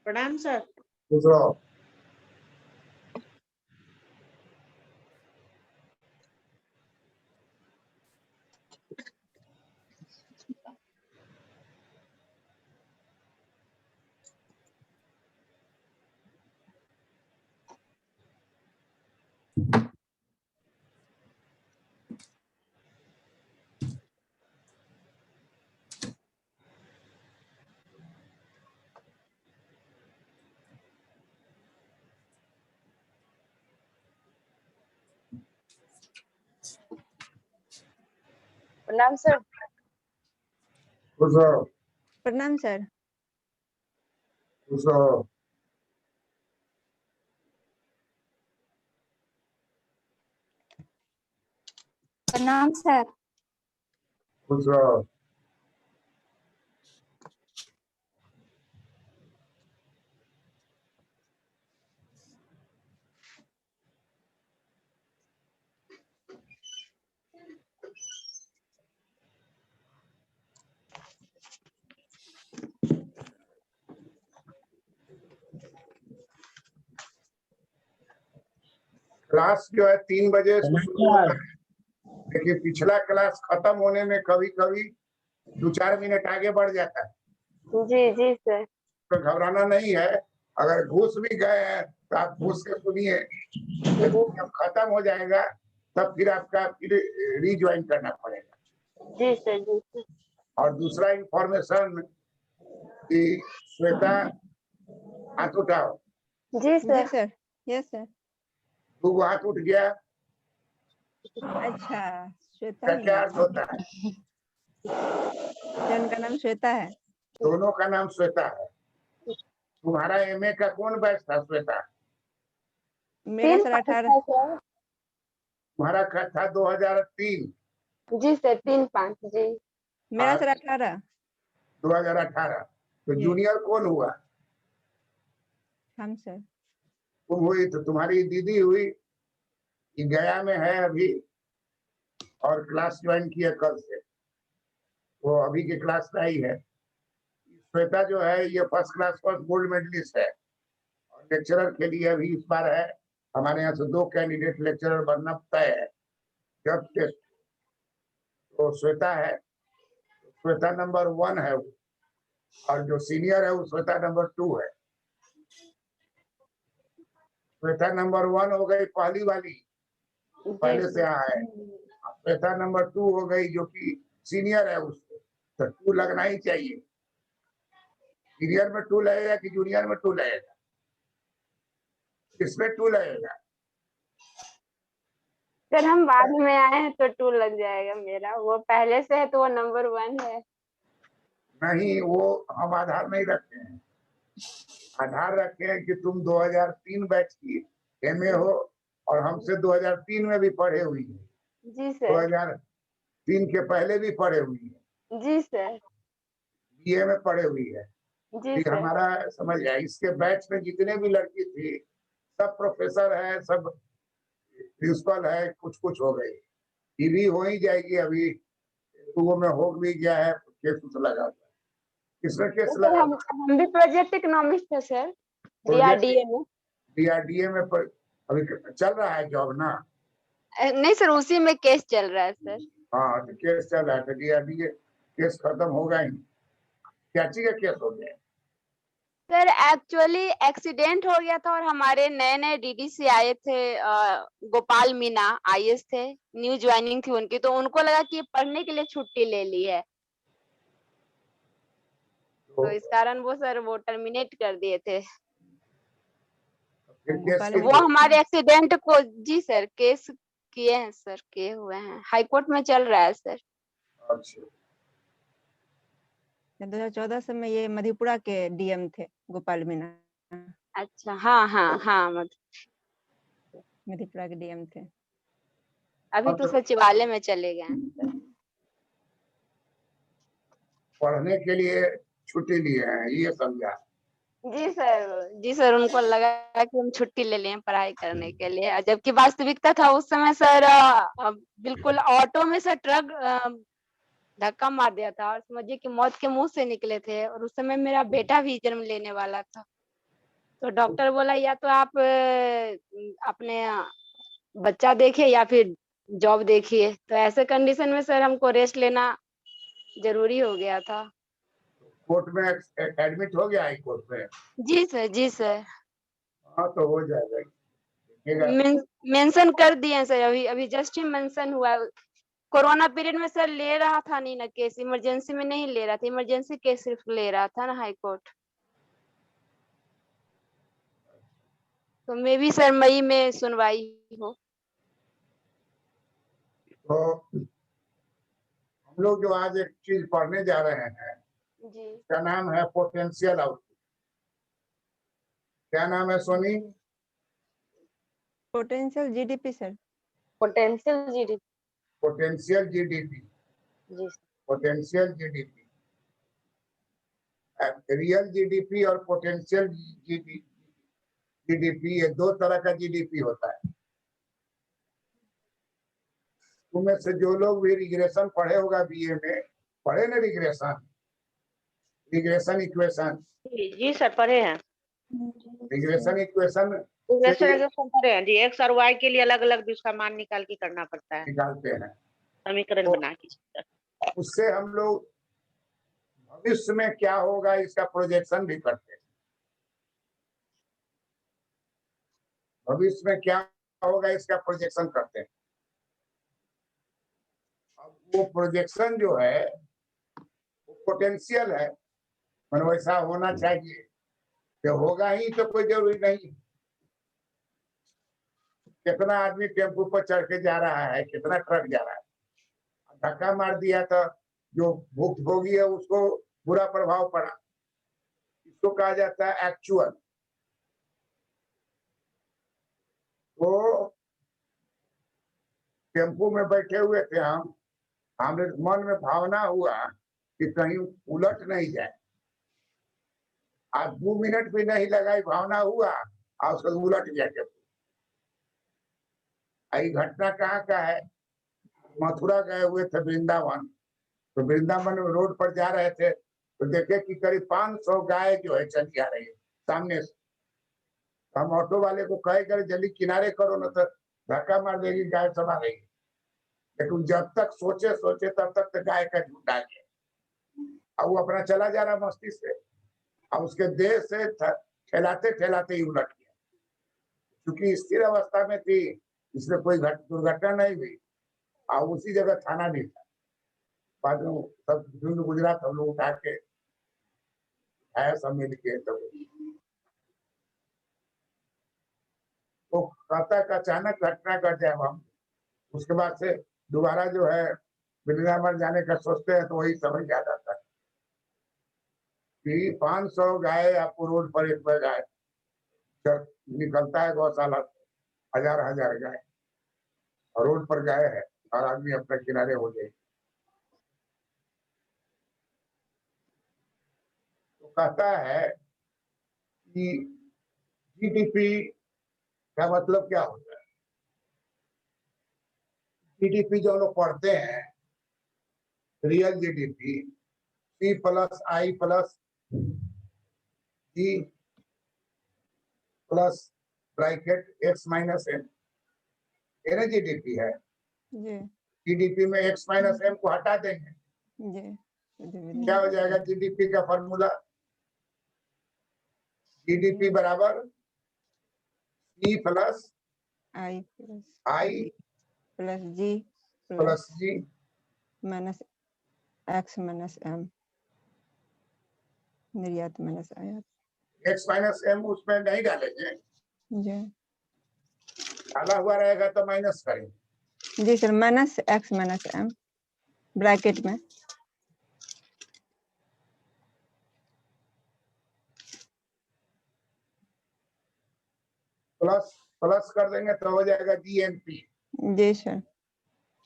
प्रणाम सर। दूसरा प्रणाम सर। दूसरा प्रणाम सर। दूसरा प्रणाम सर। दूसरा क्लास जो है 3 बजे से शुरू होता है, लेकिन पिछला क्लास खत्म होने में कभी कभी 2-4 मिनट आगे बढ़ जाता है। जी जी सर। तो घबराना नहीं है, अगर घुस भी गए हैं तो आप घुस के सुनिए, जब खत्म हो जाएगा तब फिर आपका फिर रीज्वाइन करना पड़ेगा। जी सर। जी सर। और दूसरा इंफॉर्मेशन कि श्वेता हाथ उठाओ। जी जी सर। सर। Yes sir. तू हाथ उठ गया, अच्छा, श्वेता क्या ही क्या है। अर्थ होता है? जन का नाम श्वेता है। दोनों का नाम श्वेता है। तुम्हारा एमए का कौन बैच था श्वेता? मेरा सर 18। तुम्हारा था 2003। जी सर 3-5 जी। मेरा सर 18। 2018। तो जी। जूनियर कौन हुआ? हम सर। तुम हुई तो तुम्हारी दीदी हुई, कि गया में है अभी और क्लास ज्वाइन किया कल से, वो अभी के क्लास में ही है। श्वेता जो है ये first class first gold medalist है और लेक्चरर के लिए अभी इस बार है। हमारे यहाँ से 2 कैंडिडेट लेक्चरर बनना तय है, जब टेस्ट। तो श्वेता है, श्वेता नंबर 1 है वो, और जो सीनियर है वो श्वेता नंबर 2 है। श्वेता नंबर 1 हो गई पहली वाली, पहले से यहाँ है। श्वेता नंबर 2 हो गई जो कि सीनियर है उससे, तो 2 लगना ही चाहिए। सीनियर में 2 लगेगा कि जूनियर में 2 लगेगा? इसमें 2 लगेगा। सर हम बाद में आए हैं तो 2 लग जाएगा मेरा, वो पहले से है तो वो नंबर 1 है। नहीं, वो हम आधार नहीं रखते हैं। आधार रखे हैं कि तुम 2003 बैच की एमए हो और हमसे 2003 में भी पढ़े हुई है, जी सर। 2003 के पहले भी पढ़े हुई है, जी सर। बीए में पढ़े हुई है। जी फिर सर। हमारा समझ गया, इसके बैच में जितने भी लड़की थी सब प्रोफेसर है, सब प्रिंसिपल है, कुछ कुछ हो गई। ये भी हो ही जाएगी, अभी तो में हो भी गया है, केस उस लगा हुआ है। किसमें केस सर लगा? हम भी प्रोजेक्ट इकोनॉमिक्स थे सर, डीआरडीए में। डीआरडीए में अभी चल रहा है जॉब ना? नहीं सर, उसी में केस चल रहा है सर। हाँ, तो केस चल रहा है, तो डीआरडीए केस खत्म होगा ही। क्या चीज का केस हो गया? सर एक्चुअली एक्सीडेंट हो गया था और हमारे नए नए डीडीसी आए थे, गोपाल मीना आईएएस थे, न्यू ज्वाइनिंग थी उनकी, तो उनको लगा कि पढ़ने के लिए छुट्टी ले ली है, तो इस कारण वो सर वो टर्मिनेट कर दिए थे। फिर गोपाल केस वो हमारे एक्सीडेंट को, जी सर केस किए हैं सर, किए हुए हैं, हाई कोर्ट में चल रहा है सर। अच्छा, 2014 से में ये मधेपुरा के डीएम थे गोपाल मीना। अच्छा, हाँ हाँ हाँ, मधेपुरा के डीएम थे। अभी तो सचिवालय में चले गए हैं सर। पढ़ने के लिए छुट्टी लिए हैं, ये समझा? जी सर। जी सर, उनको लगा कि हम छुट्टी ले लें पढ़ाई करने के लिए, जबकि वास्तविकता था उस समय सर बिल्कुल ऑटो में सर ट्रक धक्का मार दिया था और समझिए कि मौत के मुंह से निकले थे, और उस समय मेरा बेटा भी जन्म लेने वाला था। तो डॉक्टर बोला या तो आप अपने बच्चा देखिए या फिर जॉब देखिए। तो ऐसे कंडीशन में सर हमको रेस्ट लेना जरूरी हो गया था। कोर्ट में एडमिट हो गया, हाई कोर्ट में। जी सर, जी सर। हाँ तो हो जाएगा, देखिएगा। मेंशन कर दिए हैं सर, अभी अभी जस्ट ही मेंशन हुआ है। कोरोना पीरियड में सर ले रहा था नहीं ना केस, इमरजेंसी में नहीं ले रहा था, इमरजेंसी केस सिर्फ ले रहा था ना हाई कोर्ट। तो मे भी सर मई में सुनवाई हो। तो हम लोग जो आज एक चीज पढ़ने जा रहे हैं, जी। उसका नाम है पोटेंशियल आउटपुट। क्या नाम है Soni? Potential GDP sir. Potential GDP. Potential GDP. जी। पोटेंशियल जीडीपी, रियल जीडीपी और पोटेंशियल जीडीपी, ये दो तरह का जीडीपी होता है। उनमें से जो लोग भी रिग्रेशन पढ़े होगा बीए में, पढ़े ना रिग्रेशन, रिग्रेशन इक्वेशन। जी सर पढ़े हैं। रिग्रेशन इक्वेशन रिग्रेशन पढ़े हैं जी। एक्स और वाई के लिए अलग अलग उसका मान निकाल के करना पड़ता है, निकालते हैं, समीकरण बना के। उससे हम लोग भविष्य में क्या होगा इसका प्रोजेक्शन भी करते हैं। भविष्य में क्या होगा इसका प्रोजेक्शन करते हैं। अब वो प्रोजेक्शन जो है वो पोटेंशियल है, मन वैसा होना चाहिए। तो होगा ही तो कोई जरूरी नहीं। कितना आदमी टेम्पो पर चढ़ के जा रहा है, कितना ट्रक जा रहा है, धक्का मार दिया तो जो भुक्तभोगी है उसको बुरा प्रभाव पड़ा। इसको कहा जाता है एक्चुअल। तो टेम्पो में बैठे हुए थे हम, हमारे मन में भावना हुआ कि कहीं उलट नहीं जाए। आज 2 मिनट भी नहीं लगाई, भावना हुआ और उसको उलट गया टेम्पो। यही घटना कहाँ का है? मथुरा गए हुए थे वृंदावन, तो वृंदावन में रोड पर जा रहे थे तो देखे कि करीब 500 गाय जो है चली आ रही है सामने से। हम ऑटो वाले को कहे करे जल्दी किनारे करो ना तो धक्का मार देगी, गाय सब आ रही है। लेकिन जब तक सोचे सोचे तब तक तो गाय का झूठ आ गया। अब वो अपना चला जा रहा मस्ती से, अब उसके देह से ठेलाते ठेलाते ही उलट गया। क्योंकि स्थिर अवस्था में थी इसलिए कोई दुर्घटना नहीं हुई, और उसी जगह थाना भी था। बाद में सब झुंड गुजरात हम लोग उठा के आया सब मिल के। तो कहता का अचानक घटना घट जाए हम, उसके बाद से दोबारा जो है वृंदावन जाने का सोचते हैं तो वही समझ आ जाता है कि 500 गाय आपको रोड पर एक बार गाय निकलता है, गौशाला हजार हजार गाय और रोड पर गाय है और आदमी अपने किनारे हो जाए। तो कहता है कि जीडीपी का मतलब क्या होता है? जीडीपी जो लोग पढ़ते हैं, real GDP, C plus I plus G plus bracket X minus M, ये जीडीपी है। जी जीडीपी में एक्स माइनस एम को हटा देंगे, जी क्या हो जाएगा? जीडीपी का फॉर्मूला जीडीपी बराबर सी प्लस आई आई plus G plus G minus X minus M निर्यात माइनस आयात। एक्स माइनस एम उसमें नहीं डालेंगे, जी डाला हुआ रहेगा तो माइनस करेंगे। जी sir, minus X minus M bracket में। प्लस प्लस कर देंगे तो हो जाएगा जीएनपी। जी सर,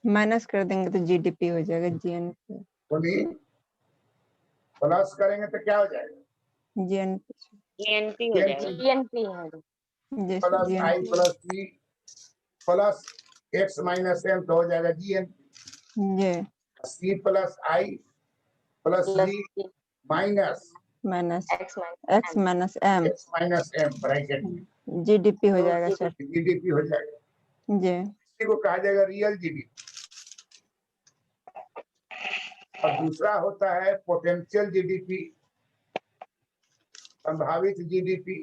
माइनस कर देंगे तो जीडीपी हो जाएगा जीएनपी। बोलिए, प्लस करेंगे तो क्या हो जाएगा? जीएनपी जीएनपी हो जाएगा। जीएनपी है। जी sir, plus I GNP plus G plus X minus M तो हो जाएगा जीएनपी। जी C plus I plus G minus minus x x minus m x minus M bracket में जीडीपी हो जाएगा सर। जीडीपी हो जाएगा। जी इसी को कहा जाएगा रियल जीडीपी। और दूसरा होता है पोटेंशियल जीडीपी, संभावित जीडीपी।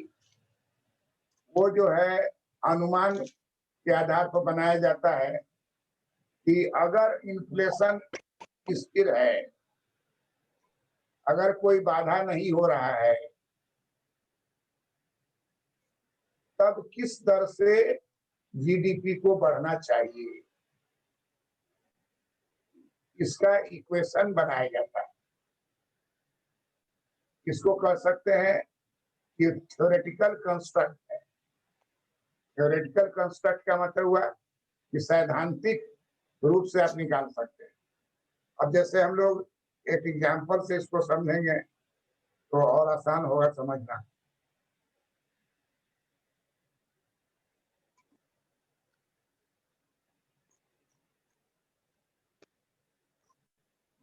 वो जो है अनुमान के आधार पर बनाया जाता है कि अगर इन्फ्लेशन स्थिर है, अगर कोई बाधा नहीं हो रहा है, तब किस दर से जीडीपी को बढ़ना चाहिए, इसका इक्वेशन बनाया जाता है। इसको कह सकते हैं कि थ्योरेटिकल कंस्ट्रक्ट है। थ्योरेटिकल कंस्ट्रक्ट का मतलब हुआ कि सैद्धांतिक रूप से आप निकाल सकते हैं। अब जैसे हम लोग एक एग्जाम्पल से इसको समझेंगे तो और आसान होगा समझना।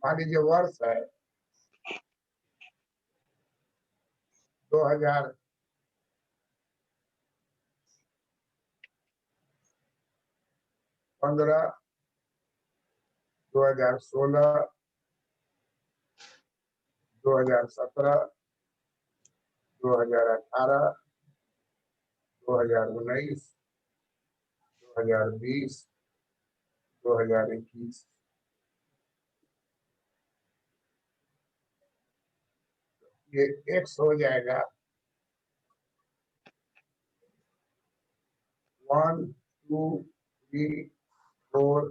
मान लीजिए वर्ष है 2015, 2016, 2017, 2018, 2019, 2020, 2021। ये x हो जाएगा 1, 2, 3, 4,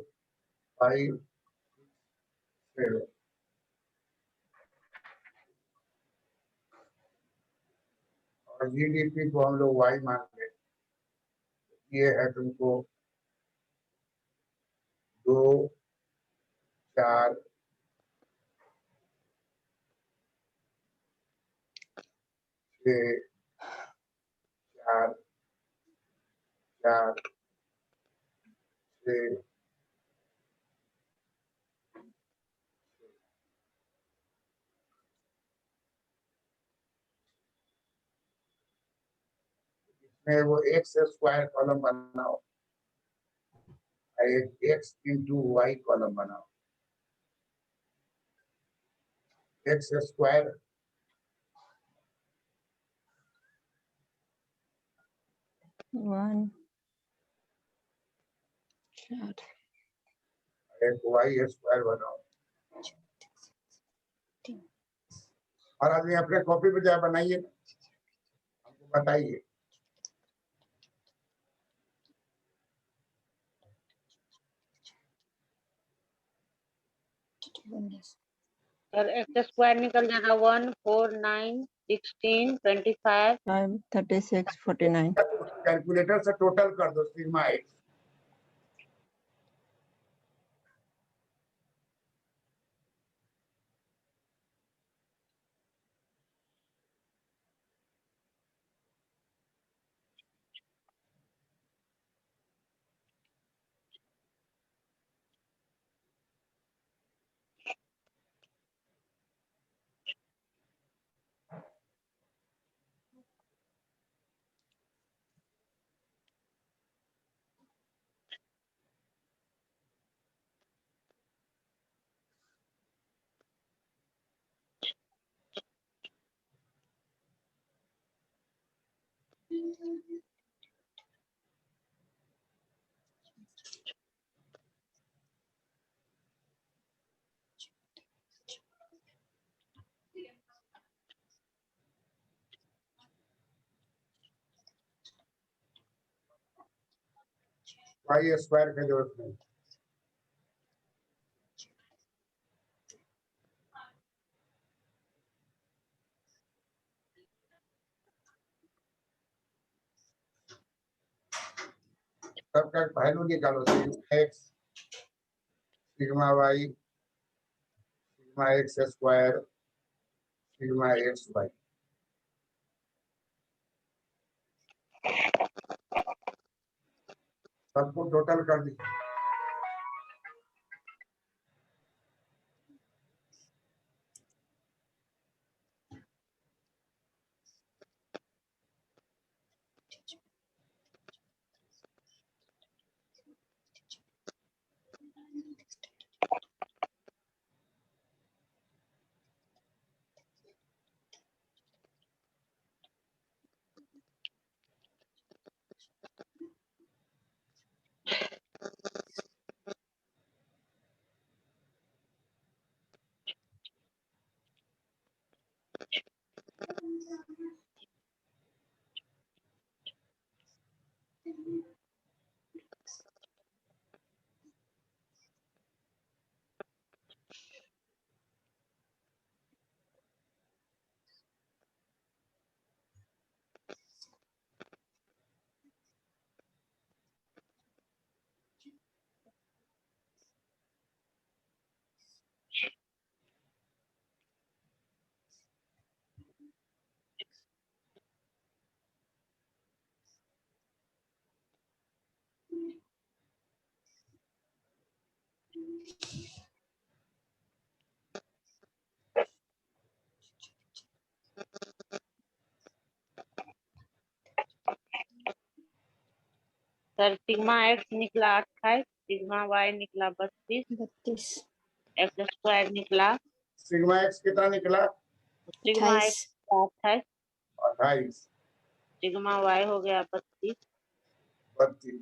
5, 7। और जीडीपी को हम लोग y मान लें। ये है तुमको 2, 4, 6, 4, 4, 6। इसमें वो एक्स स्क्वायर कॉलम बनाओ, एक एक्स इंटू वाई कॉलम बनाओ। एक्स स्क्वायर 1 4 एक वाई स्क्वायर बनाओ। और आदमी अपने कॉपी पे जाए बनाइए, हमको बताइए। सर एक्स स्क्वायर निकल जाएगा 1, 4, 9, 16, 25। 5 36 49 कैलकुलेटर से टोटल कर दो सिग्मा एक्स। वाई स्क्वायर की जरूरत नहीं। सबका वैल्यू निकालो, sigma X, sigma Y, sigma X square, sigma X Y. सबको टोटल कर दीजिए। सर सिग्मा एक्स निकला 28, सिग्मा वाई निकला 32, 32, एक्स स्क्वायर निकला, सिग्मा एक्स कितना निकला? सिग्मा 28, एक्स 28, 28, सिग्मा वाई हो गया 32, 32,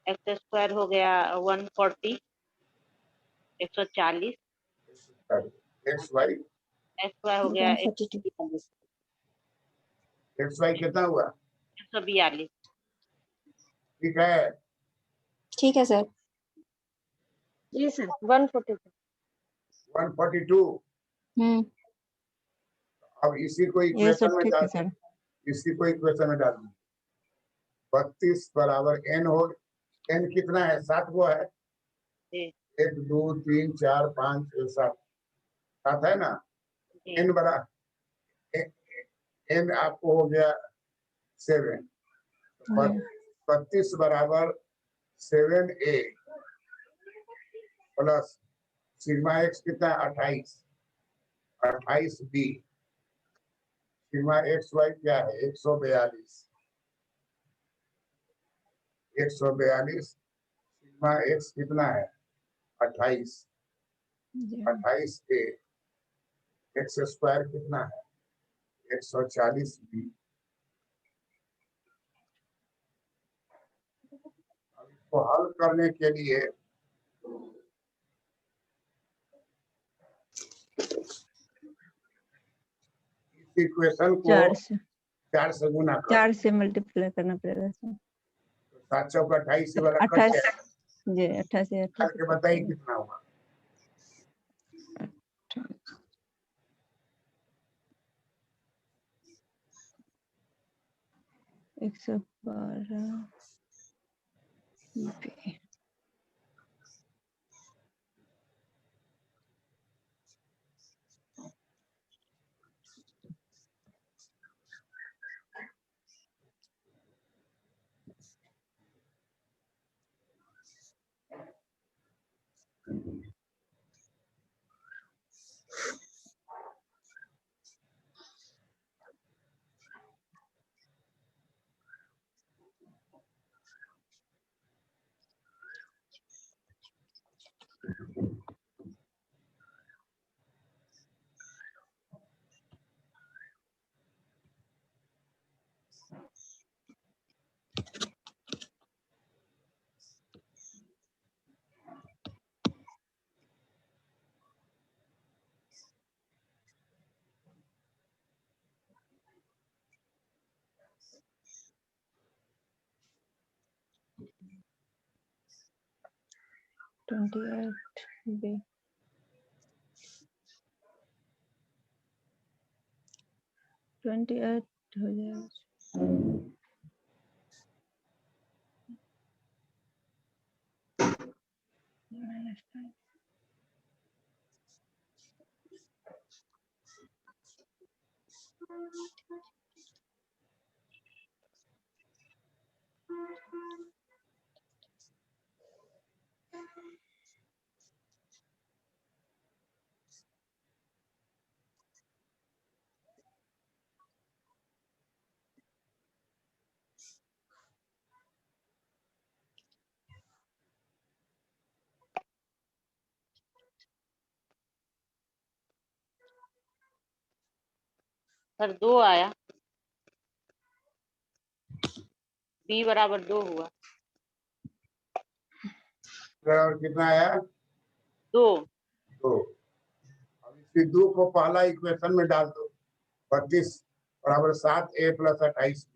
एक्स स्क्वायर हो गया 140, 140, एक्स वाई, एक्स वाई हो गया 142, एक्स वाई कितना हुआ? 142, ठीक है, ठीक है सर। जी सर 142। 142। अब इसी को ये इक्वेशन सब में ठीक है डाल, सर। इसी को इक्वेशन में डाल 32 बराबर n हो, n कितना है? 7 वो है, जी 1 2 3 4 5 6 7, 7 है ना? जी n बरा n आपको हो गया 7, 32 बराबर 7a प्लस सिग्मा एक्स कितना है? 28, 28b, सिग्मा एक्स वाई क्या है? 142, 142, सिग्मा एक्स कितना है? 28, 28a, एक्स स्क्वायर कितना है? 140b। इसको हल करने के लिए इस इक्वेशन को 4 से गुना कर, 4 से मल्टीप्लाई करना पड़ेगा सर। 7 चौक 28 वाला कट 28 जाएगा। जी 28 करके बताइए कितना हुआ? 112 28b 28 हो जाएगा। सर 2 आया, b बराबर 2 हुआ, और कितना आया? 2 2। अब इसी 2 को पहला इक्वेशन में डाल दो, 32 बराबर 7a प्लस 28b।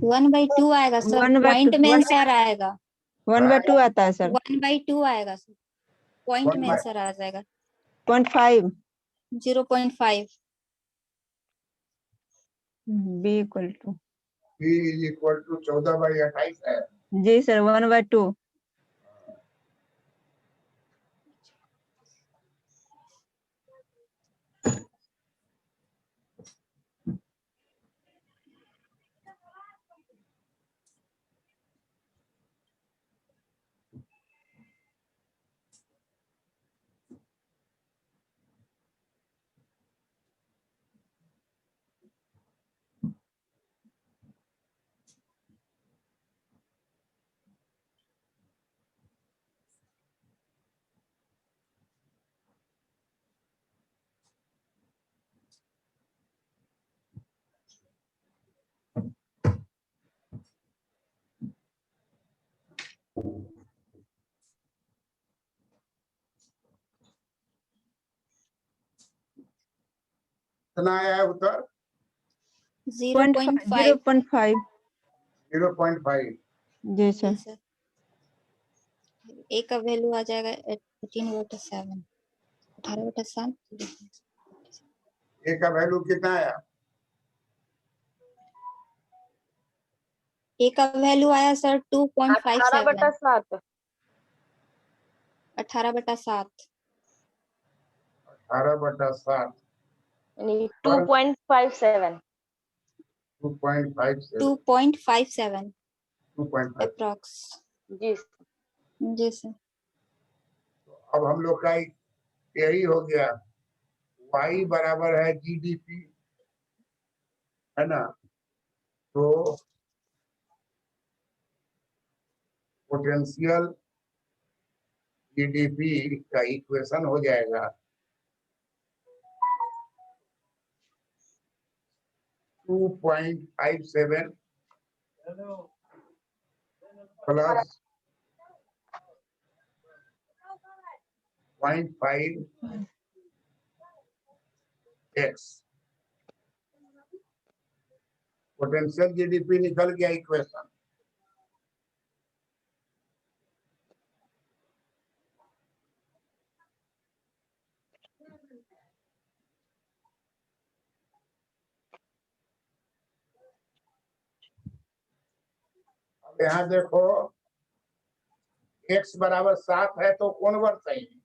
1/2 आएगा सर, 1/2 पॉइंट में आंसर आएगा। 1/2 आता है सर। 1/2 आएगा सर, पॉइंट में 1/2 आंसर आ जाएगा। 0.5 0.5 b equal to b equal to 14/28 है। जी सर 1/2 14/28 कितना आया है उत्तर? 0.5 0.5 0.5। जी जी सर। सर। ए का वैल्यू आ जाएगा 18/7, 18/7। ए का वैल्यू कितना आया? ए का वैल्यू आया सर 2.57, 18/7। 18/7। 18/7 यानी पर 2.57। 2.57 2.57 2.5। अप्रॉक्स। जी सर। जी सर। अब हम लोग का यही हो गया, y बराबर है जीडीपी, है ना? तो पोटेंशियल जीडीपी का इक्वेशन हो जाएगा 2.57 प्लस 0.5 x। पोटेंशियल जीडीपी निकल गया इक्वेशन। अब यहाँ देखो x बराबर 7 है तो कौन वर्ग सही है?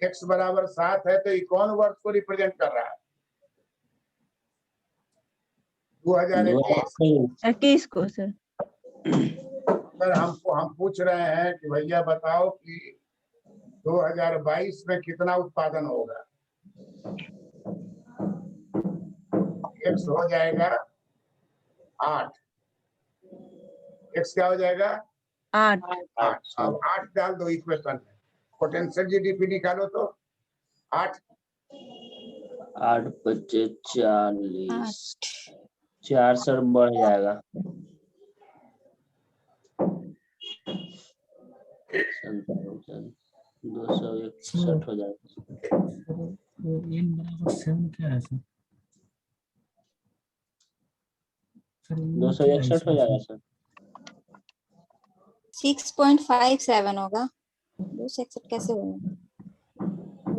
x बराबर 7 है तो ये कौन वर्ष को रिप्रेजेंट कर रहा है? 2021। 21 को सर। सर हम पूछ रहे हैं कि भैया बताओ कि 2022 में कितना उत्पादन होगा? x हो जाएगा 8। x क्या हो जाएगा? 8। 8। अब 8 डाल दो इक्वेशन में, पोटेंशियल जीडीपी निकालो तो 8 8 बचे 40, 8 4 सर बढ़ जाएगा 261 हो जाएगा। वो n बराबर 7 क्या है सर? सर वो क्या है 261 हो जाएगा सर। 6.57 होगा। 261 कैसे होगा?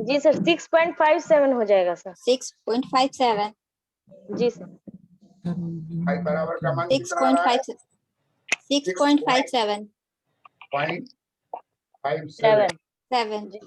जी सर 6.57 हो जाएगा सर। 6.57। जी सर। y बराबर का मान कितना आ रहा है? 6.57 0.57। 7। जी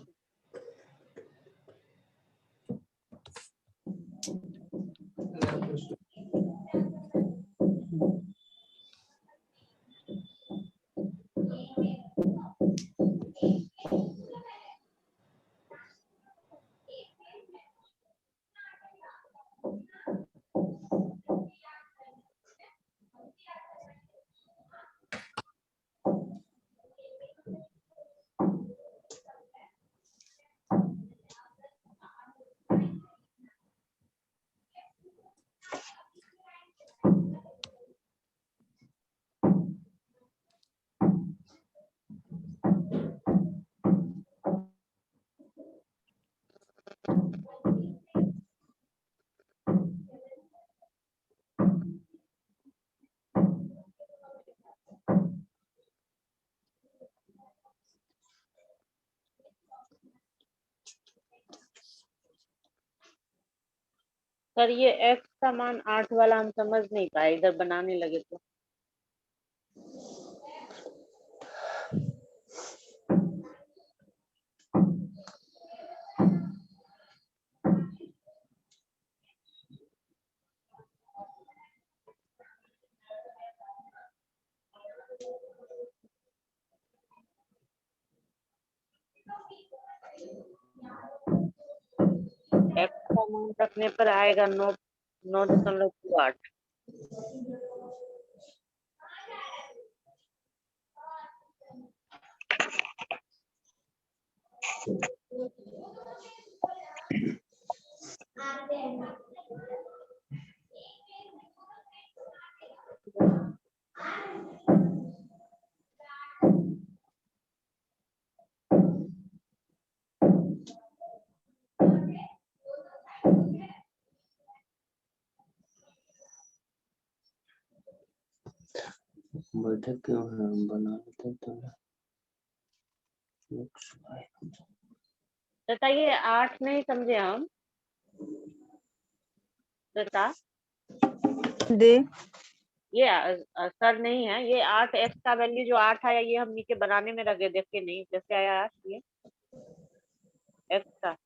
सर ये x का मान 8 वाला हम समझ नहीं पाए, इधर बनाने लगे तो। x का मान रखने पर आएगा 9.28। बैठे क्यों है, हम बना लेते तो बेटा ये 8 नहीं समझे हम बेटा, दे ये सर नहीं है, ये 8 x का वैल्यू जो 8 आया ये हम नीचे बनाने में लगे, देख के नहीं जैसे आया ये x का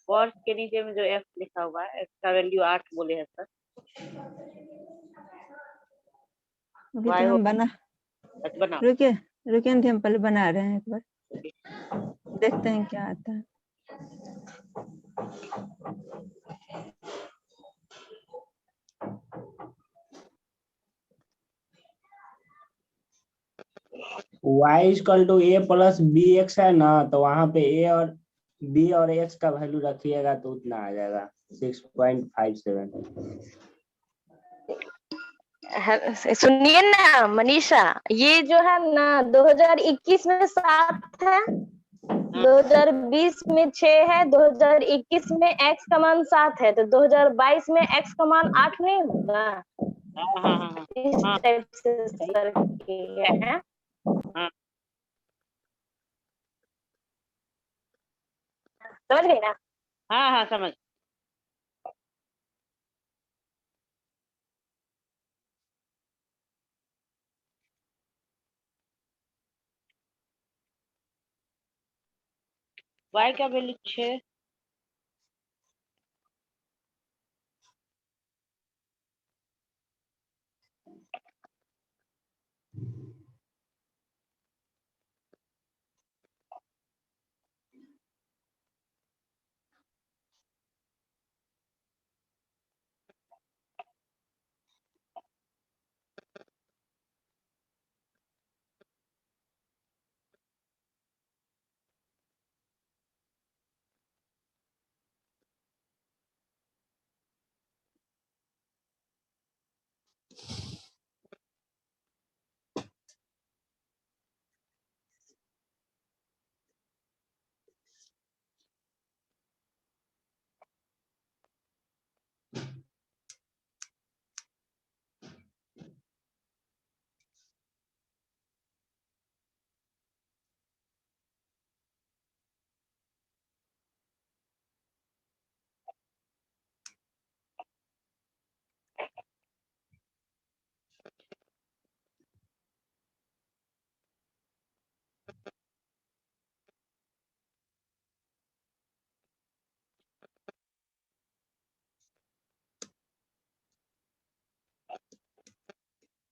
वर्ष के नीचे में जो x लिखा हुआ है x का वैल्यू 8 बोले हैं सर। अभी वाई तो हो हम बना बना रुकिए रुकिए आंटी, हम पहले बना रहे हैं, एक बार देखते हैं क्या आता है। y equal to a plus B X है ना, तो वहां पे a और b और x का वैल्यू रखिएगा तो उतना आ जाएगा 6.57। सुनिए ना मनीषा, ये जो है ना 2021 में 7 है, 2020 में 6 है, 2021 में x का मान 7 है, तो 2022 में x का मान 8 नहीं होगा? हाँ इस टाइप से सर किए हैं। समझ गई ना? हाँ समझ। y का वैल्यू 6,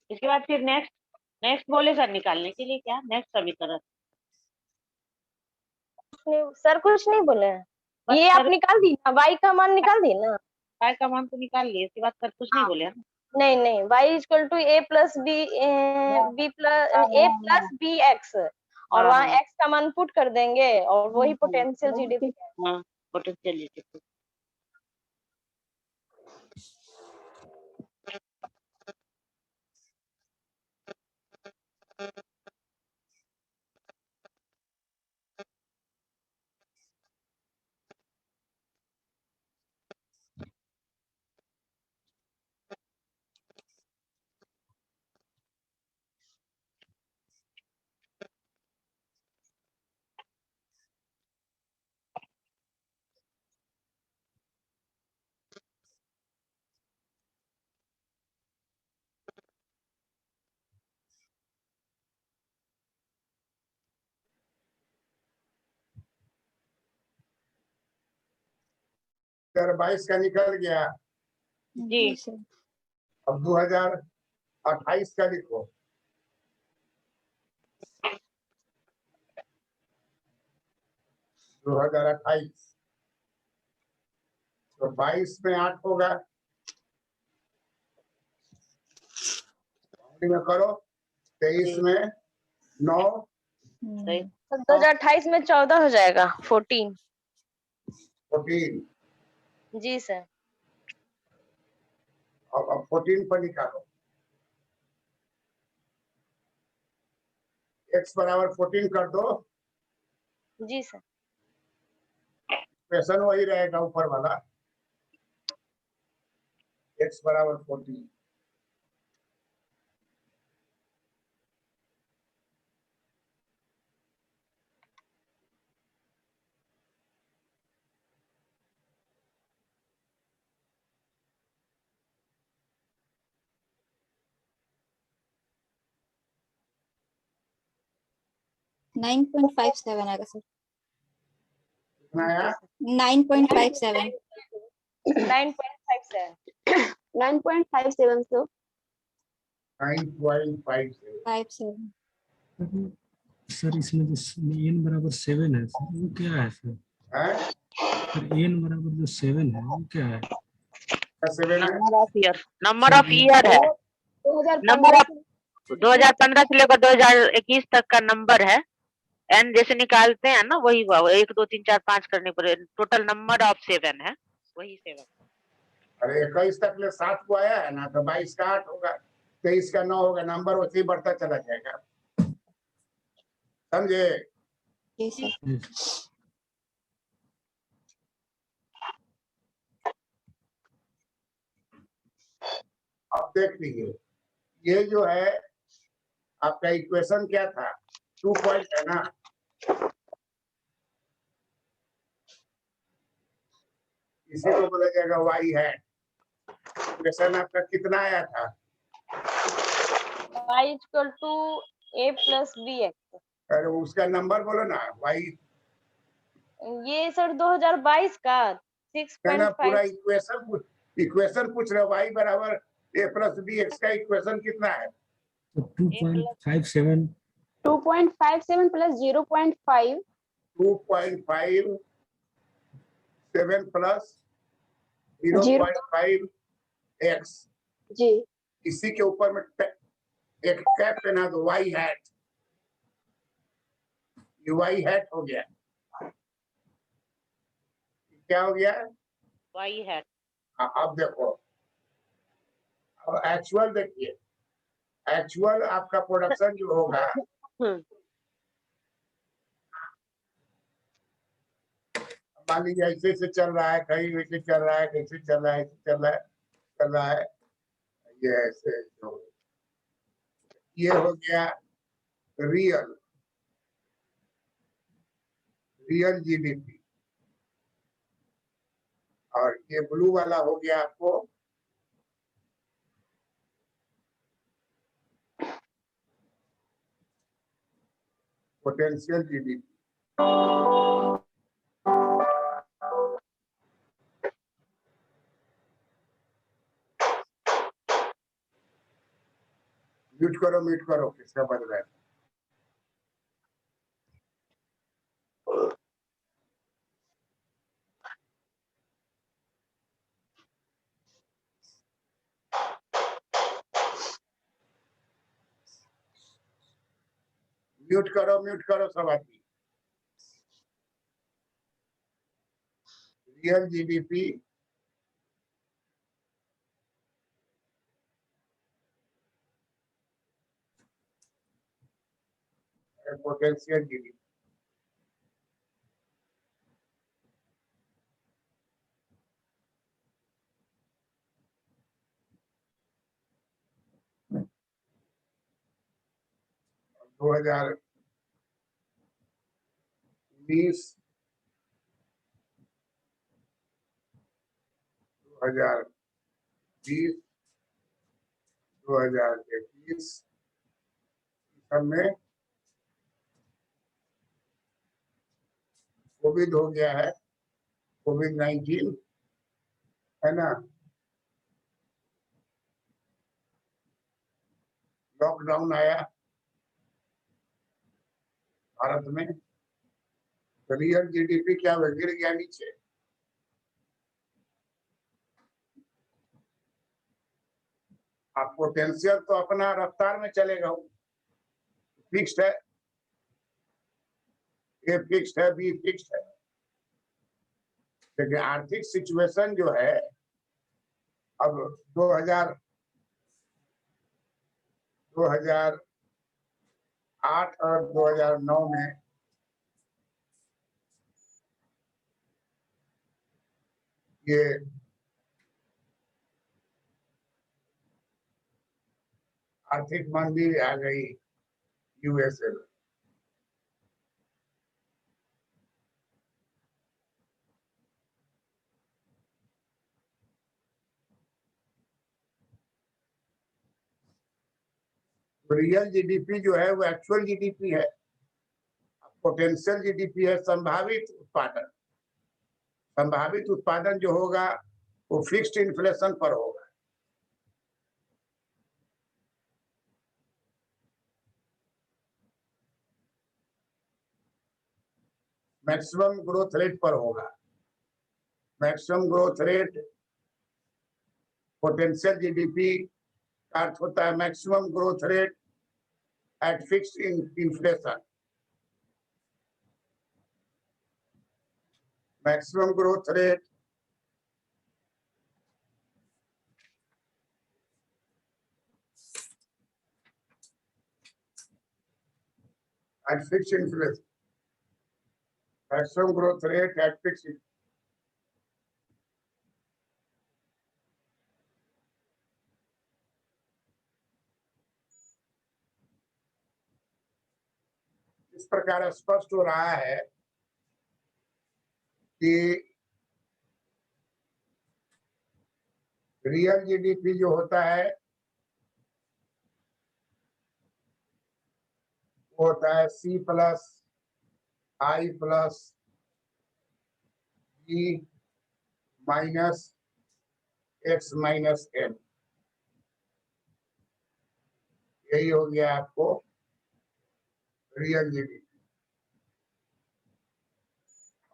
इसके बाद फिर नेक्स्ट बोले सर निकालने के लिए, क्या नेक्स्ट समीकरण? सर कुछ नहीं बोले हैं, बस ये आप सर निकाल दी ना, y का मान निकाल दी ना? y का मान तो निकाल लिए, इसके बाद सर कुछ नहीं बोले हैं ना? नहीं नहीं, y equal to a plus B B X, और हाँ, वहाँ हाँ। x का मान पुट कर देंगे और वही पोटेंशियल जीडीपी। हाँ पोटेंशियल जीडीपी। अगर 22 का निकल गया, जी सर। अब 2028 का लिखो। दो 2028 तो 22 में 8 होगा, में करो, 23 में 9, सही। 2028 में 14 हो जाएगा, 14। 14। जी सर। अब 14 पर निकालो, x बराबर 14 कर दो, जी सर। क्वेश्चन वही रहेगा ऊपर वाला, x बराबर 14। 9.57 आएगा सर। कितना आया? 9.57। 9.57। 9.57 सो 9.57। 57। सर इसमें जो n बराबर 7 है सर वो क्या है सर? हैं? सर n बराबर जो 7 है वो क्या है? 7 है? Number of year, number of year है। 2015 से 2015 से लेकर 2021 तक का नंबर है। एन जैसे निकालते हैं ना, वही हुआ। 1 2 3 4 5 करने पर टोटल नंबर ऑफ 7 है, वही 7। अरे 21 तक ले 7 को आया है ना, तो 22 का 8 होगा, 23 का 9 होगा, नंबर वैसे ही बढ़ता चला जाएगा। समझे? जी सर। अब देख लीजिए, ये जो है आपका इक्वेशन क्या था? 2 पॉइंट है ना, इसी को बोला जाएगा वाई है। इक्वेशन आपका कितना आया था? y equal to a plus bx। अरे उसका नंबर बोलो ना, वाई ये सर 2022 का ना, पूरा 6.5। इक्वेशन पूछ रहे हो। वाई बराबर ए प्लस बी एक्स का इक्वेशन कितना है? तो 2.57 2.57 प्लस 0.5 2.57 प्लस 0.5 एक्स, जी इसी के ऊपर में एक कैप पहना दो, वाई हैट। ये वाई हैट हो गया। क्या हो गया? वाई है। अब देखो, अब एक्चुअल देखिए, एक्चुअल आपका प्रोडक्शन जो होगा, मान लीजिए ऐसे से चल रहा है, कहीं वैसे चल रहा है, कैसे चल रहा है, ऐसे चल रहा है, ये ऐसे ये हो गया रियल जीडीपी, और ये ब्लू वाला हो गया आपको पोटेंशियल जीडीपी। म्यूट करो, किसका बज रहा है? म्यूट करो सब आदमी। Real GDP potential GDP. दो हजार 20 2021 सब में कोविड हो गया है, कोविड-19 है ना, लॉकडाउन आया भारत में, तो रियल जीडीपी क्या गिर गया नीचे। आप पोटेंशियल तो अपना रफ्तार में चलेगा, फिक्स्ड है, ए फिक्स्ड है, बी फिक्स्ड है, लेकिन आर्थिक सिचुएशन जो है अब 2008 और 2009 में ये आर्थिक मंदी आ गई यूएसए में। रियल जीडीपी जो है वो एक्चुअल जीडीपी है, पोटेंशियल जीडीपी है संभावित उत्पादन। संभावित उत्पादन जो होगा वो फिक्स्ड इन्फ्लेशन पर होगा। मैक्सिमम ग्रोथ रेट पर होगा। Maximum growth rate potential GDP का अर्थ होता है maximum growth rate at fixed inflation. Maximum growth rate at fixed inflation. Maximum growth rate at fixed. इस प्रकार स्पष्ट हो रहा है कि रियल जीडीपी जो होता है वो होता है C plus I plus E minus X minus M। यही हो गया आपको रियल जीडीपी।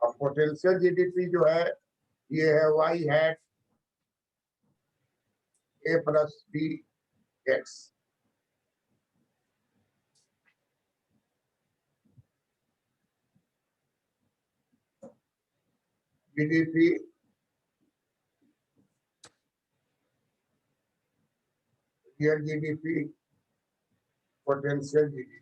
और पोटेंशियल जीडीपी जो है ये है Y hat A plus B X। GDP real GDP potential GDP.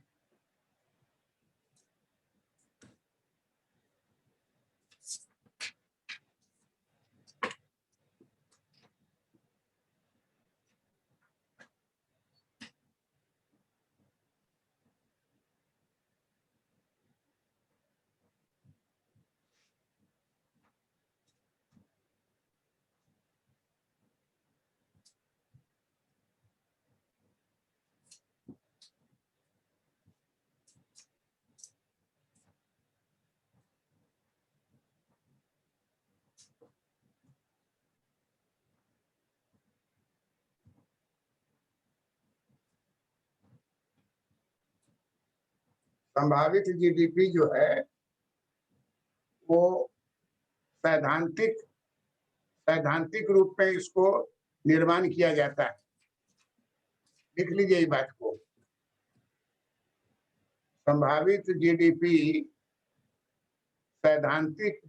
संभावित जीडीपी जो है वो सैद्धांतिक रूप में इसको निर्माण किया जाता है। लिख लीजिए इस बात को। संभावित जीडीपी सैद्धांतिक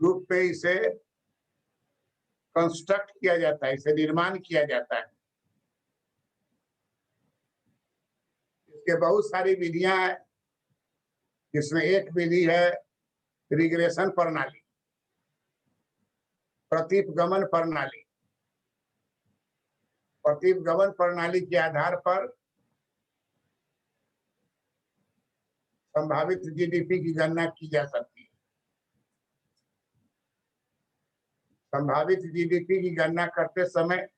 रूप में इसे कंस्ट्रक्ट किया जाता है, इसे निर्माण किया जाता है। इसके बहुत सारी विधियां हैं, जिसमें एक विधि है रिग्रेशन प्रणाली, प्रतीपगमन प्रणाली। प्रतीपगमन प्रणाली के आधार पर संभावित जीडीपी की गणना की जा सकती है। संभावित जीडीपी की गणना करते समय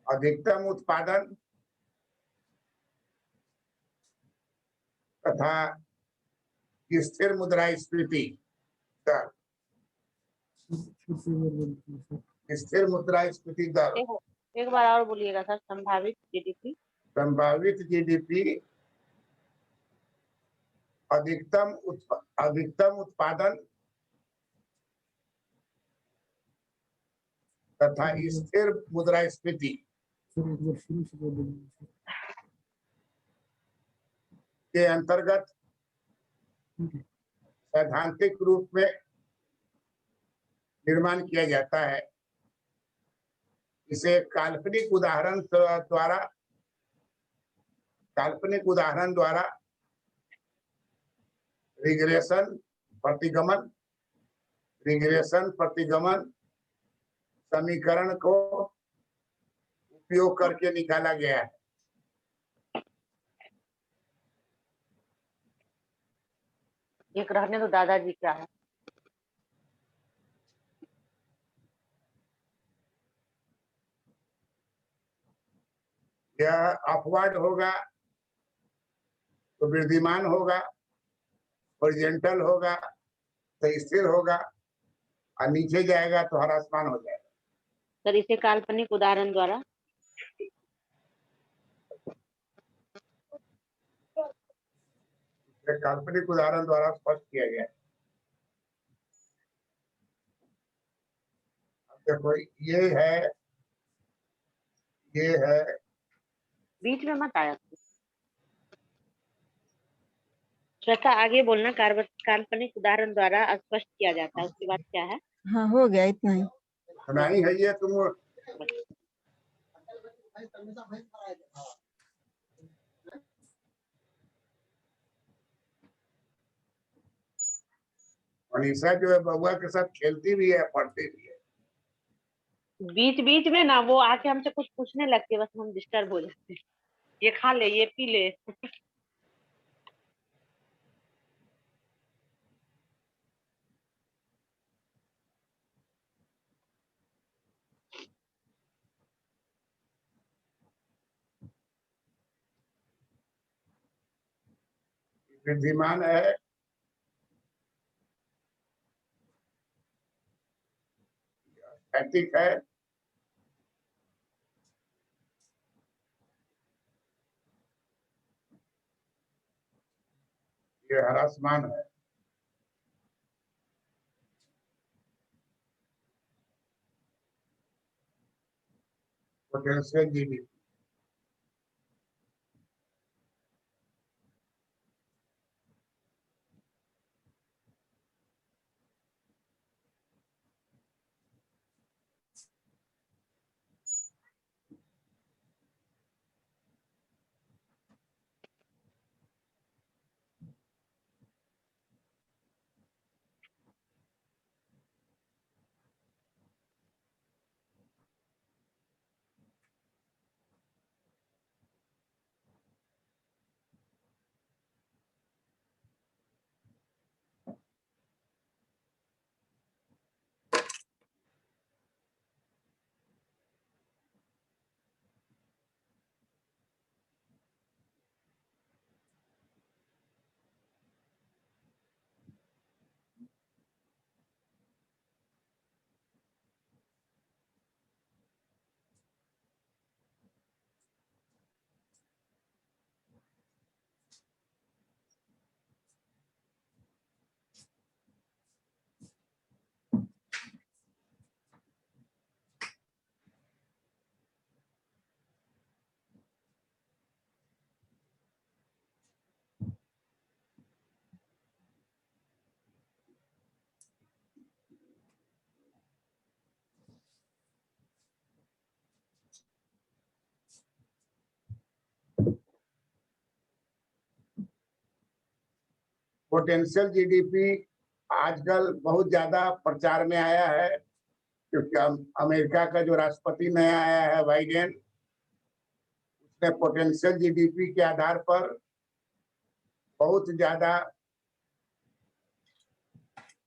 अधिकतम उत्पादन तथा स्थिर मुद्रास्फीति दर, स्थिर मुद्रास्फीति दर। एक बार और बोलिएगा सर। संभावित जीडीपी, संभावित जीडीपी अधिकतम उत्पादन तथा स्थिर मुद्रास्फीति के अंतर्गत सैद्धांतिक रूप में निर्माण किया जाता है। इसे काल्पनिक उदाहरण द्वारा रिग्रेशन प्रतिगमन समीकरण को उपयोग करके निकाला गया है। एक रहने तो दादाजी क्या है। यह अपवर्ड होगा तो वृद्धिमान होगा, हॉरिजॉन्टल होगा तो स्थिर होगा, और नीचे जाएगा तो ह्रासमान हो जाएगा। सर इसे काल्पनिक उदाहरण द्वारा एक काल्पनिक उदाहरण द्वारा स्पष्ट किया गया है। अब देखो ये है बीच में मत आया। श्वेता आगे बोलना। काल्पनिक उदाहरण द्वारा स्पष्ट किया जाता है, उसके बाद क्या है? हाँ हो गया इतना ही। नहीं है ये तुम मनीषा जो है बउआ के साथ खेलती भी है, पढ़ती भी है। बीच बीच में ना वो आके हमसे कुछ पूछने लगती है, बस हम डिस्टर्ब हो जाते हैं। ये खा ले, ये पी ले। वृद्धिमान है, स्टैटिक है, ये ह्रासमान है। पोटेंशियल जीडीपी पोटेंशियल जीडीपी आजकल बहुत ज्यादा प्रचार में आया है, क्योंकि अमेरिका का जो राष्ट्रपति नया आया है बाइडेन, उसने पोटेंशियल जीडीपी के आधार पर बहुत ज्यादा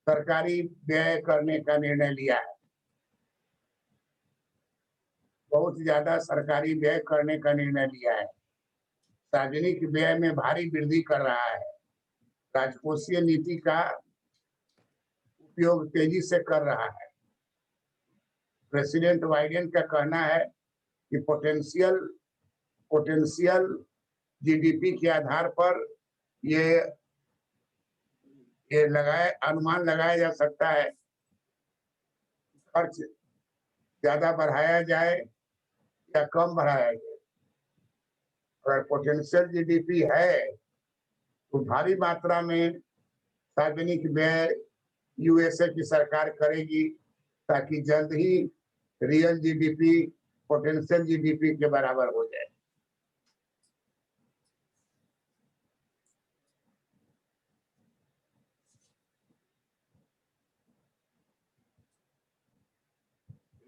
सरकारी व्यय करने का निर्णय लिया है। बहुत ज्यादा सरकारी व्यय करने का निर्णय लिया है। सार्वजनिक व्यय में भारी वृद्धि कर रहा है। राजकोषीय नीति का उपयोग तेजी से कर रहा है। प्रेसिडेंट बाइडेन का कहना है कि पोटेंशियल जीडीपी के आधार पर ये अनुमान लगाया जा सकता है खर्च ज्यादा बढ़ाया जाए या कम बढ़ाया जाए। अगर पोटेंशियल जीडीपी है तो भारी मात्रा में सार्वजनिक व्यय यूएसए की सरकार करेगी, ताकि जल्द ही रियल जीडीपी पोटेंशियल जीडीपी के बराबर हो जाए।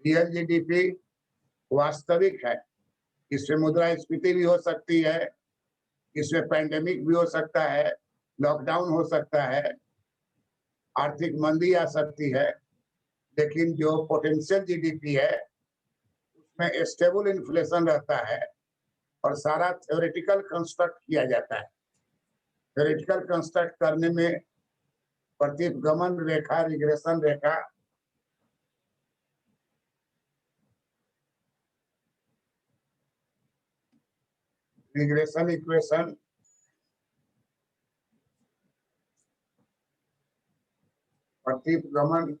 रियल जीडीपी वास्तविक है, इसमें मुद्रास्फीति भी हो सकती है, इसमें पैंडेमिक भी हो सकता है, लॉकडाउन हो सकता है, आर्थिक मंदी आ सकती है, लेकिन जो पोटेंशियल जीडीपी है उसमें स्टेबल इन्फ्लेशन रहता है, और सारा थ्योरेटिकल कंस्ट्रक्ट किया जाता है। थ्योरेटिकल कंस्ट्रक्ट करने में प्रतिगमन रेखा, रिग्रेशन रेखा, रिग्रेशन इक्वेशन, प्रतिगमन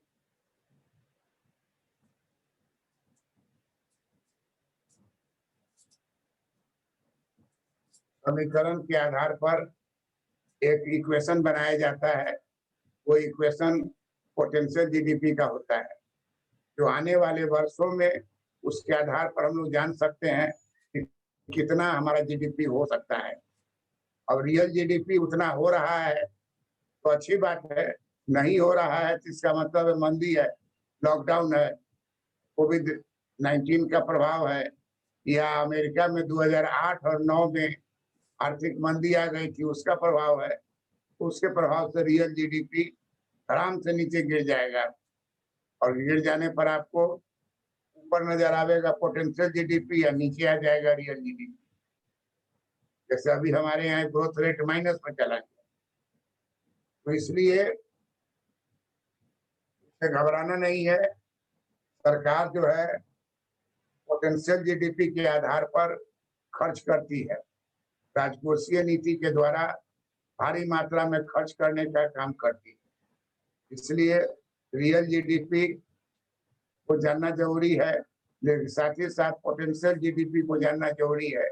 समीकरण के आधार पर एक इक्वेशन बनाया जाता है। वो इक्वेशन पोटेंशियल जीडीपी का होता है, जो आने वाले वर्षों में उसके आधार पर हम लोग जान सकते हैं कि कितना हमारा जीडीपी हो सकता है। अब रियल जीडीपी उतना हो रहा है तो अच्छी बात है, नहीं हो रहा है तो इसका मतलब है मंदी है, लॉकडाउन है, कोविड-19 का प्रभाव है, या अमेरिका में 2008 और 9 में आर्थिक मंदी आ गई थी, उसका प्रभाव है। उसके प्रभाव से रियल जीडीपी आराम से नीचे गिर जाएगा, और गिर जाने पर आपको ऊपर नजर आएगा पोटेंशियल जीडीपी, या नीचे आ जाएगा रियल जीडीपी। जैसे अभी हमारे यहाँ ग्रोथ रेट माइनस में चला गया, तो इसलिए घबराना नहीं है। सरकार जो है पोटेंशियल जीडीपी के आधार पर खर्च करती है, राजकोषीय नीति के द्वारा भारी मात्रा में खर्च करने का काम करती है। इसलिए रियल जीडीपी को जानना जरूरी है, लेकिन साथ ही साथ पोटेंशियल जीडीपी को जानना जरूरी है,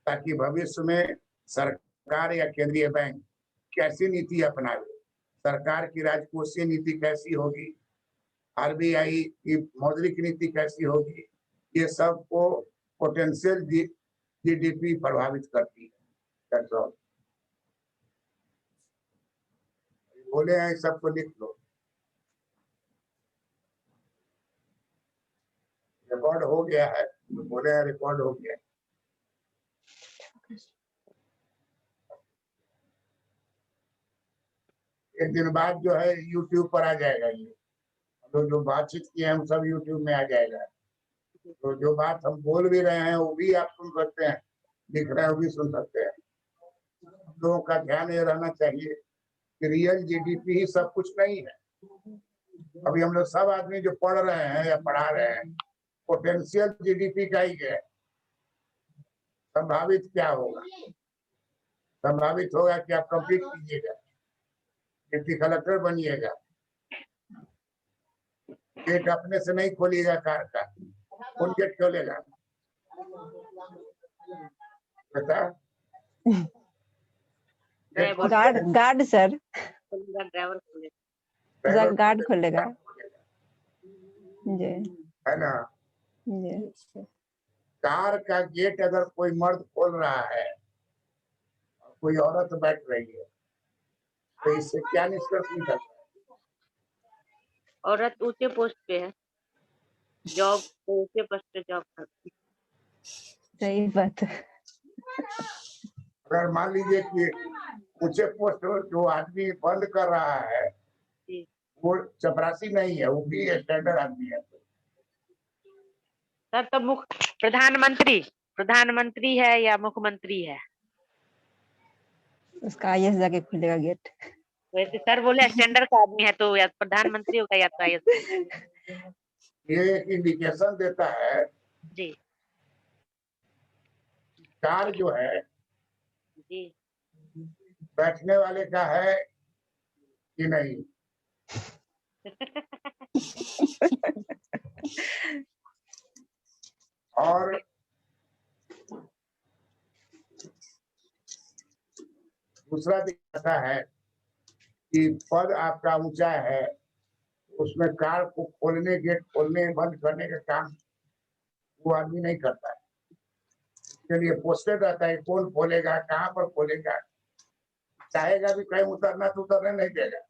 ताकि भविष्य में सरकार या केंद्रीय बैंक कैसी नीति अपनावे, सरकार की राजकोषीय नीति कैसी होगी, आरबीआई की मौद्रिक नीति कैसी होगी, ये सब को पोटेंशियल जीडीपी प्रभावित करती है। That's all. बोले हैं सबको लिख लो, रिकॉर्ड हो गया है, तो बोले हैं रिकॉर्ड हो गया। एक दिन बाद जो है YouTube पर आ जाएगा, ये तो जो बातचीत की है हम सब YouTube में आ जाएगा। तो जो बात हम बोल भी रहे हैं वो भी आप सुन सकते हैं, लिख रहे हैं वो भी सुन सकते हैं। हम लोगों का ध्यान ये रहना चाहिए कि रियल जीडीपी ही सब कुछ नहीं है। अभी हम लोग सब आदमी जो पढ़ रहे हैं या पढ़ा रहे हैं, पोटेंशियल जीडीपी का ही है। संभावित क्या होगा? संभावित होगा कि आप कंप्लीट कीजिएगा, डिप्टी कलेक्टर बनिएगा, गेट अपने से नहीं खोलिएगा कार का, कौन गेट खोलेगा? बता। गार्ड सर, ड्राइवर गार्ड खोलेगा जी, है ना? जी। कार का गेट अगर कोई मर्द खोल रहा है, कोई औरत बैठ रही है, तो इससे क्या निष्कर्ष निकलता है? औरत ऊंचे पोस्ट पे है, जॉब ऊंचे पोस्ट पे जॉब करती है। सही बात है। अगर मान लीजिए कि ऊंचे पोस्ट जो आदमी बंद कर रहा है जी। वो चपरासी नहीं है, वो भी स्टैंडर्ड आदमी है। सर तो प्रधानमंत्री है या मुख्यमंत्री है? उसका आईएएस जाके खुलेगा गेट। वैसे सर बोले स्टैंडर्ड का आदमी है तो या प्रधानमंत्री होगा या तो आईएएस। ये एक इंडिकेशन देता है जी कार जो है जी। बैठने वाले का है कि नहीं। और दूसरा दिखाता है कि पद आपका ऊंचा है, उसमें कार को खोलने, गेट खोलने बंद करने का काम वो आदमी नहीं करता है। इसके लिए पोस्टेड रहता है कौन खोलेगा, कहाँ पर खोलेगा, चाहेगा भी कहीं उतरना तो उतरने नहीं देगा,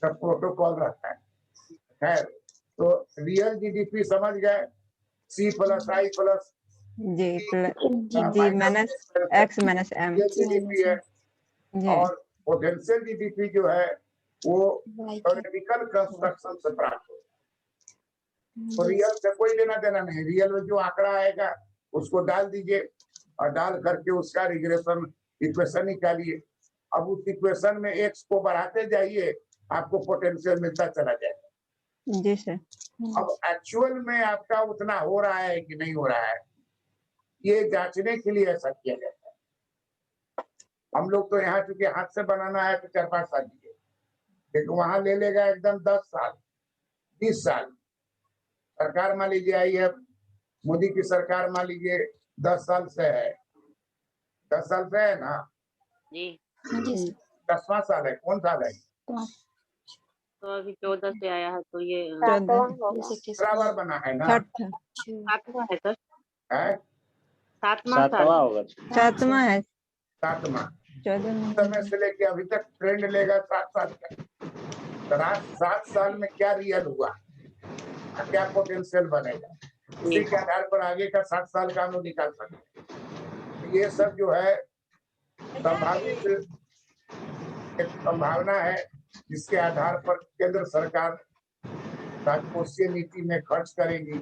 सब प्रोटोकॉल रहता है। खैर, तो रियल जीडीपी समझ गए, C + I + G minus x minus m GDP है। जी। और पोटेंशियल जीडीपी जो है वो थ्योरेटिकल कंस्ट्रक्शन से प्राप्त होता है। तो रियल से कोई लेना देना नहीं, रियल में जो आंकड़ा आएगा उसको डाल दीजिए और डाल करके उसका रिग्रेशन इक्वेशन निकालिए। अब उस इक्वेशन में एक्स को बढ़ाते जाइए, आपको पोटेंशियल मिलता चला जाएगा। जी सर। अब एक्चुअल में आपका उतना हो रहा है कि नहीं हो रहा है, ये जांचने के लिए ऐसा किया जाता है। हम लोग तो यहाँ चूंकि हाथ से बनाना है तो 4-5 साल लिए, लेकिन वहां ले लेगा एकदम 10 साल 20 साल। सरकार मान लीजिए आई है, मोदी की सरकार मान लीजिए 10 साल से है, 10 साल से है ना, जी। जी सर। 10वां साल है, कौन साल है? तो अभी 14 से आया है तो ये 7वां होगा। बराबर बना है ना, छठा 7वां है सर, है 7वां साल सातवां होगा। 7वां है। 7वां। 14 समय से लेके अभी तक ट्रेंड लेगा 7 साल का। तो 7 साल में क्या रियल हुआ, क्या पोटेंशियल बनेगा, उसी के आधार पर आगे का 7 साल का हम लोग निकाल सकते हैं। ये सब जो है संभावित एक संभावना है, जिसके आधार पर केंद्र सरकार राजकोषीय नीति में खर्च करेगी।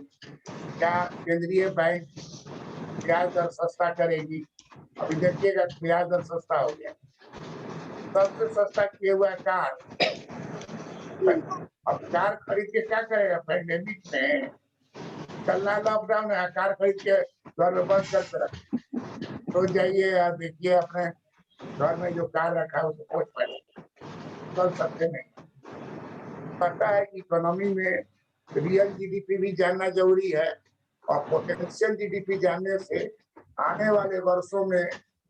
क्या केंद्रीय बैंक ब्याज दर सस्ता करेगी? अभी देखिएगा ब्याज दर सस्ता हो गया, सबसे सस्ता किया हुआ है कार। अब कार खरीद के क्या करेगा? पैंडेमिक में चलना लॉकडाउन है, कार खरीद के घर में बंद करके रख तो जाइए और देखिए अपने घर में जो कार रखा है उसको पोछ पड़े, चल सकते नहीं। पता है कि इकोनॉमी में रियल जीडीपी भी जानना जरूरी है, और पोटेंशियल जीडीपी जानने से आने वाले वर्षों में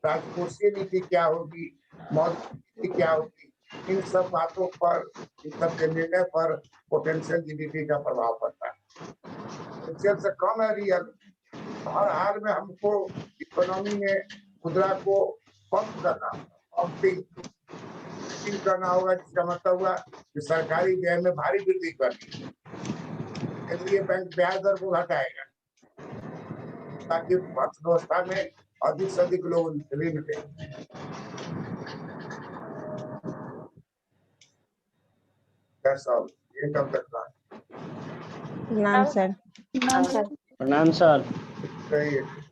राजकोषीय नीति क्या होगी, मौद्रिक नीति क्या होगी, इन सब बातों पर, इन सब के निर्णय पर पोटेंशियल जीडीपी का प्रभाव पड़ता है। पोटेंशियल से कम है रियल। हर हाल में हमको इकोनॉमी में मुद्रा को पंप करना, पंपिंग करना होगा, जिसका मतलब हुआ कि सरकारी व्यय में भारी वृद्धि करनी। केंद्रीय बैंक ब्याज दर को घटाएगा ताकि अर्थव्यवस्था में अधिक से अधिक लोग ऋण दें। ये कब तक का नाम सर। प्रणाम सर। सही है।